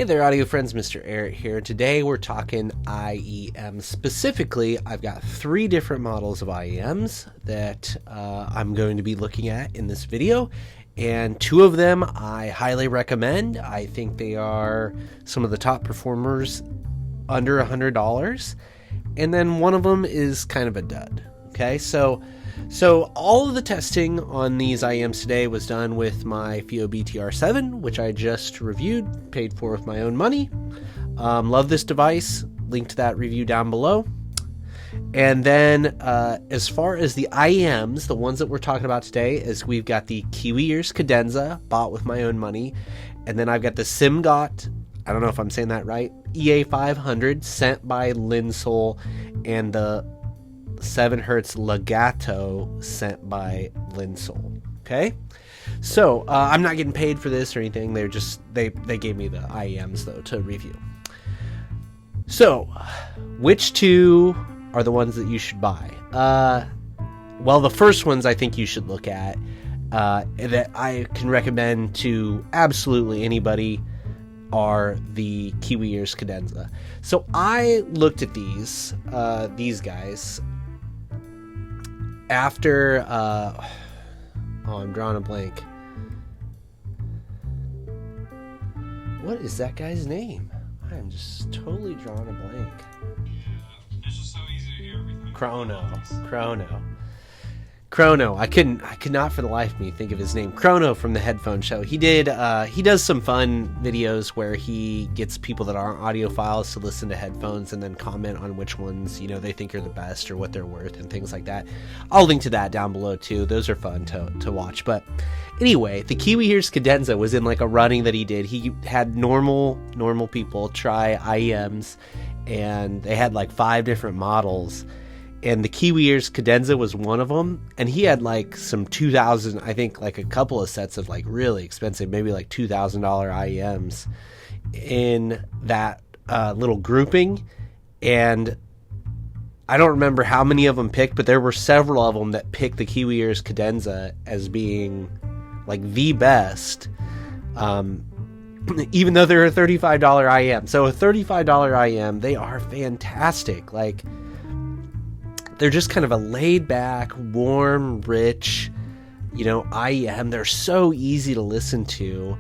Hey there, audio friends, MrAyrit here. Today we're talking IEMs. Specifically, I've got 3 different models of IEMs that I'm going to be looking at in this video. And 2 of them I highly recommend. I think they are some of the top performers under $100. And then one of them is kind of a dud. Okay, so all of the testing on these IEMs today was done with my FIO BTR7, which I just reviewed, paid for with my own money. Love this device. Link to that review down below. And then as far as the IEMs, the ones that we're talking about today, is we've got the Kiwi Cadenza, bought with my own money. And then I've got the Simgot, I don't know if I'm saying that right, EA500, sent by Linsol, and the 7hz Legato sent by Linsol. Okay, so I'm not getting paid for this or anything. They're just they gave me the IEMs though to review. So which 2 are the ones that you should buy? Well, the first ones I think you should look at that I can recommend to absolutely anybody are the Kiwi Cadenza. So I looked at these guys after I'm drawing a blank. What is that guy's name? I am just totally drawing a blank. Yeah, it's just so easy to hear everything. Chrono. I could not for the life of me think of his name. Chrono from the Headphone Show. He does some fun videos where he gets people that aren't audiophiles to listen to headphones and then comment on which ones, they think are the best or what they're worth and things like that. I'll link to that down below too. Those are fun to watch. But anyway, the Kiwi Cadenza was in like a running that he did. He had normal people try IEMs, and they had like 5 different models. And the Kiwi Cadenza was one of them, and he had like some 2,000, I think like a couple of sets of like really expensive, maybe like $2,000 IEMs in that little grouping. And I don't remember how many of them picked, but there were several of them that picked the Kiwi Cadenza as being like the best, even though they're a $35 IEM. So a $35 IEM, they are fantastic. Like, they're just kind of a laid-back, warm, rich, IEM. They're so easy to listen to,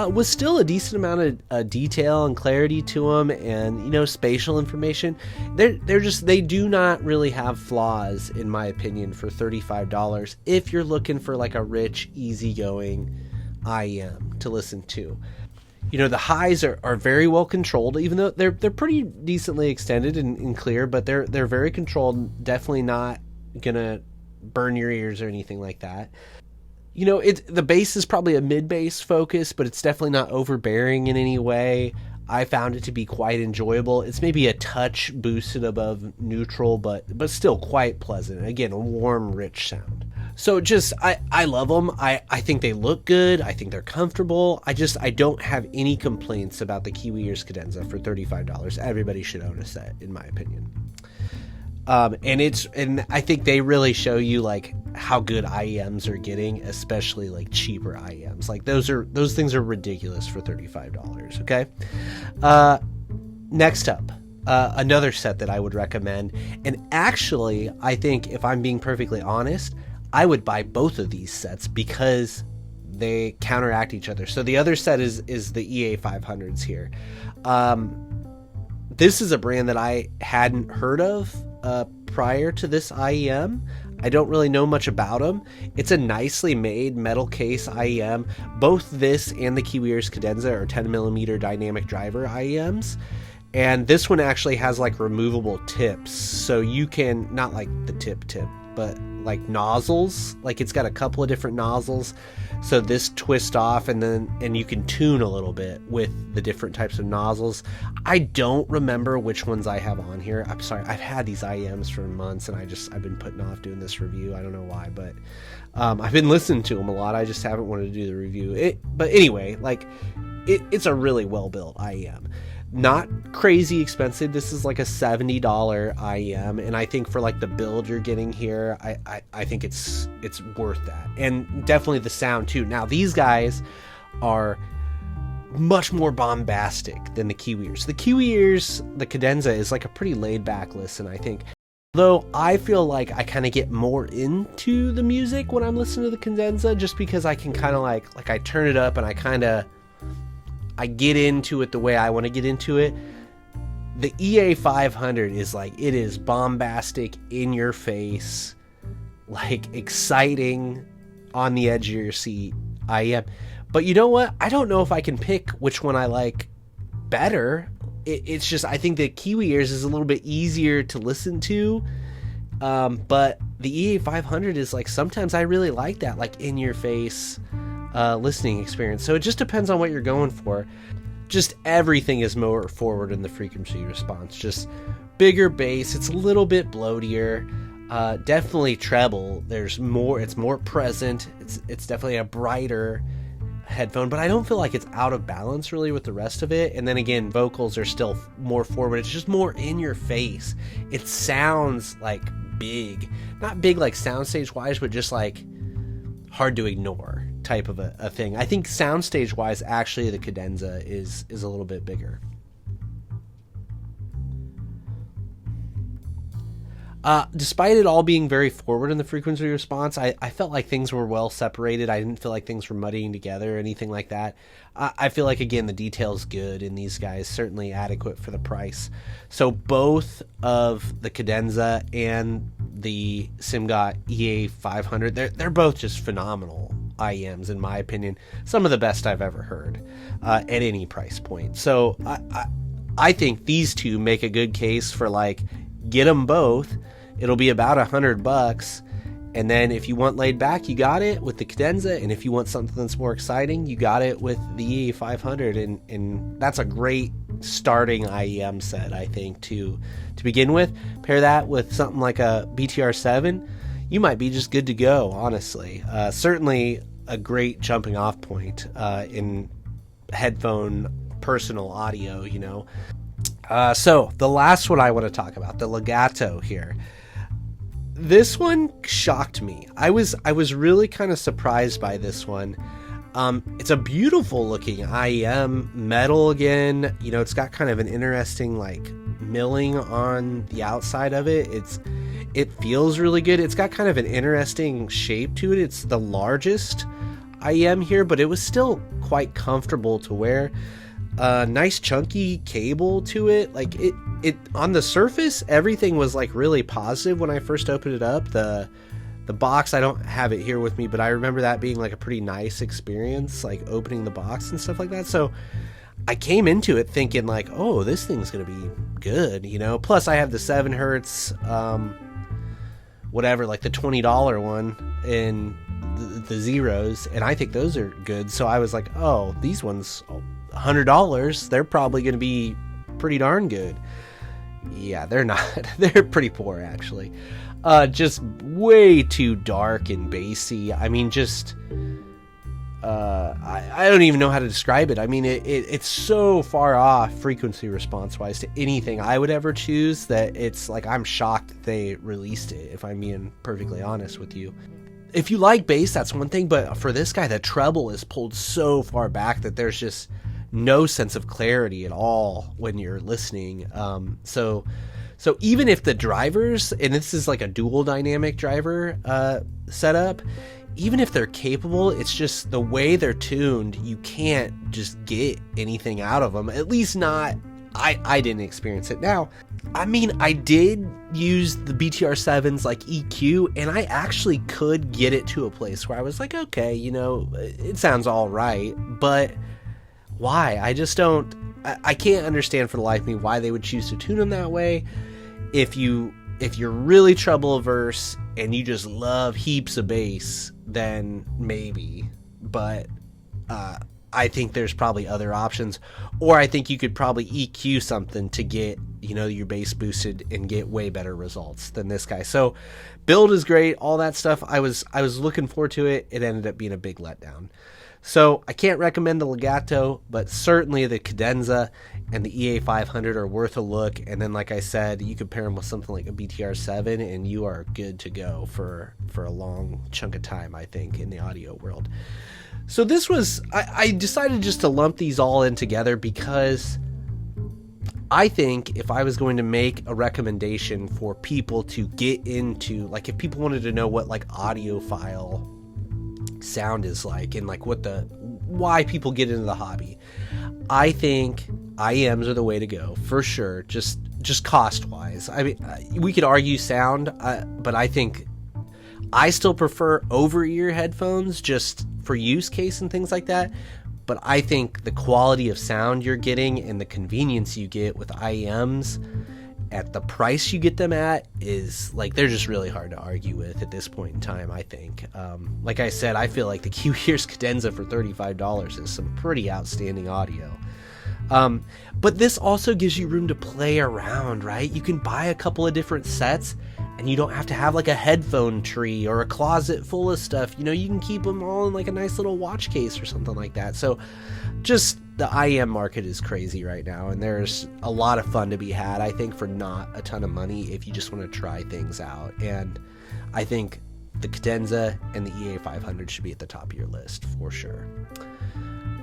with still a decent amount of detail and clarity to them, and spatial information. They do not really have flaws, in my opinion, for $35 if you're looking for like a rich, easygoing IEM to listen to. The highs are very well controlled, even though they're pretty decently extended and clear, but they're very controlled. Definitely not gonna burn your ears or anything like that. The bass is probably a mid-bass focus, but it's definitely not overbearing in any way. I found it to be quite enjoyable. It's maybe a touch boosted above neutral, but still quite pleasant. Again, a warm, rich sound. So I love them. I think they look good. I think they're comfortable. I don't have any complaints about the Kiwi Cadenza for $35. Everybody should own a set, in my opinion. And I think they really show you like how good IEMs are getting, especially like cheaper IEMs. Like those things are ridiculous for $35. Okay. Next up, another set that I would recommend. And actually, I think if I'm being perfectly honest, I would buy both of these sets because they counteract each other. So the other set is the EA500s here. This is a brand that I hadn't heard of prior to this IEM. I don't really know much about them. It's a nicely made metal case IEM. Both this and the Kiwi Cadenza are 10mm dynamic driver IEMs. And this one actually has like removable tips. So you can, not like the tip, but like nozzles. Like it's got a couple of different nozzles. So this twists off and you can tune a little bit with the different types of nozzles. I don't remember which ones I have on here. I'm sorry. I've had these IEMs for months and I've been putting off doing this review. I don't know why, but I've been listening to them a lot. I just haven't wanted to do the review. But anyway, like it's a really well built IEM. Not crazy expensive. This is like a $70 IEM, and I think for like the build you're getting here, I think it's worth that. And definitely the sound too. Now these guys are much more bombastic than the Kiwi ears. The Kiwi ears, the Cadenza is like a pretty laid back listen, I think. Though I feel like I kind of get more into the music when I'm listening to the Cadenza, just because I can kind of like I turn it up and I get into it the way I want to get into it. The EA500 is like, it is bombastic, in your face, like exciting, on the edge of your seat. IEM. But you know what? I don't know if I can pick which one I like better. It's just, I think the Kiwi ears is a little bit easier to listen to. But the EA500 is like, sometimes I really like that, like in your face listening experience. So it just depends on what you're going for. Just everything is more forward in the frequency response. Just bigger bass. It's a little bit bloatier. Definitely treble. There's more. It's more present. It's definitely a brighter headphone, but I don't feel like it's out of balance really with the rest of it. And then again, vocals are still more forward. It's just more in your face. It sounds like big, not big like soundstage wise, but just like hard to ignore type of a thing. I think soundstage wise, actually the Cadenza is a little bit bigger. Despite it all being very forward in the frequency response, I felt like things were well separated. I didn't feel like things were muddying together or anything like that. I feel like, again, the detail's good in these guys, certainly adequate for the price. So both of the Cadenza and the Simgot EA500, they're both just phenomenal IEMs, in my opinion. Some of the best I've ever heard at any price point. So I think these two make a good case for, like, get them both. It'll be about $100, and then if you want laid back, you got it with the Cadenza, and if you want something that's more exciting, you got it with the EA500, and that's a great starting IEM set, I think, to begin with. Pair that with something like a BTR7, you might be just good to go, honestly. Certainly a great jumping off point in headphone personal audio, you know. So the last one I want to talk about, the Legato here. This one shocked me. I was really kind of surprised by this one. It's a beautiful looking IEM, metal again. You know, it's got kind of an interesting like milling on the outside of it. It feels really good. It's got kind of an interesting shape to it. It's the largest IEM here, but it was still quite comfortable to wear. Nice chunky cable to it. Like it on the surface, everything was like really positive when I first opened it up. The box, I don't have it here with me, but I remember that being like a pretty nice experience, like opening the box and stuff like that. So I came into it thinking like, oh, this thing's gonna be good, you know. Plus I have the 7hz whatever, like the $20 one in the zeros, and I think those are good. So I was like, oh, these ones, $100, they're probably going to be pretty darn good. Yeah, they're not. They're pretty poor, actually. Just way too dark and bassy. I mean, just I don't even know how to describe it. I mean, it's so far off frequency response wise to anything I would ever choose that it's like I'm shocked that they released it, if I'm being perfectly honest with you. If you like bass, that's one thing, but for this guy, the treble is pulled so far back that there's just no sense of clarity at all when you're listening. So even if the drivers, and this is like a dual dynamic driver setup, even if they're capable, it's just the way they're tuned, you can't just get anything out of them. At least not, I didn't experience it. Now, I mean, I did use the BTR7's like EQ, and I actually could get it to a place where I was like, okay, you know, it sounds all right, but why? I just don't, I can't understand for the life of me why they would choose to tune them that way. If you're really treble averse and you just love heaps of bass, then maybe, but I think there's probably other options, or I think you could probably EQ something to get, you know, your bass boosted and get way better results than this guy. So build is great, all that stuff. I was looking forward to it. It ended up being a big letdown. So I can't recommend the Legato, but certainly the Cadenza and the EA500 are worth a look. And then, like I said, you could pair them with something like a BTR7 and you are good to go for a long chunk of time, I think, in the audio world. So this was, I decided just to lump these all in together because I think if I was going to make a recommendation for people to get into, like if people wanted to know what like audiophile sound is like and like why people get into the hobby, I think IEMs are the way to go for sure. Just cost wise. I mean, we could argue sound, but I think I still prefer over-ear headphones just for use case and things like that. But I think the quality of sound you're getting and the convenience you get with IEMs at the price you get them at is like, they're just really hard to argue with at this point in time, I think. Like I said, I feel like the Kiwi Cadenza for $35 is some pretty outstanding audio. But this also gives you room to play around, right? You can buy a couple of different sets and you don't have to have like a headphone tree or a closet full of stuff. You know, you can keep them all in like a nice little watch case or something like that. So just the IEM market is crazy right now, and there's a lot of fun to be had, I think, for not a ton of money if you just want to try things out. And I think the Cadenza and the EA500 should be at the top of your list for sure.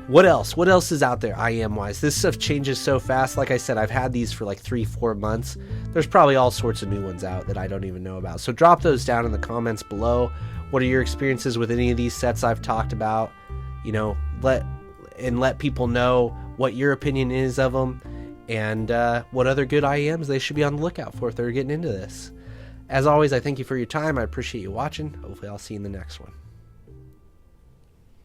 What else? What else is out there IEM wise? This stuff changes so fast. Like I said, I've had these for like 3-4 months. There's probably all sorts of new ones out that I don't even know about. So drop those down in the comments below. What are your experiences with any of these sets I've talked about? You know, let people know what your opinion is of them and what other good IEMs they should be on the lookout for if they're getting into this. As always, I thank you for your time. I appreciate you watching. Hopefully I'll see you in the next one.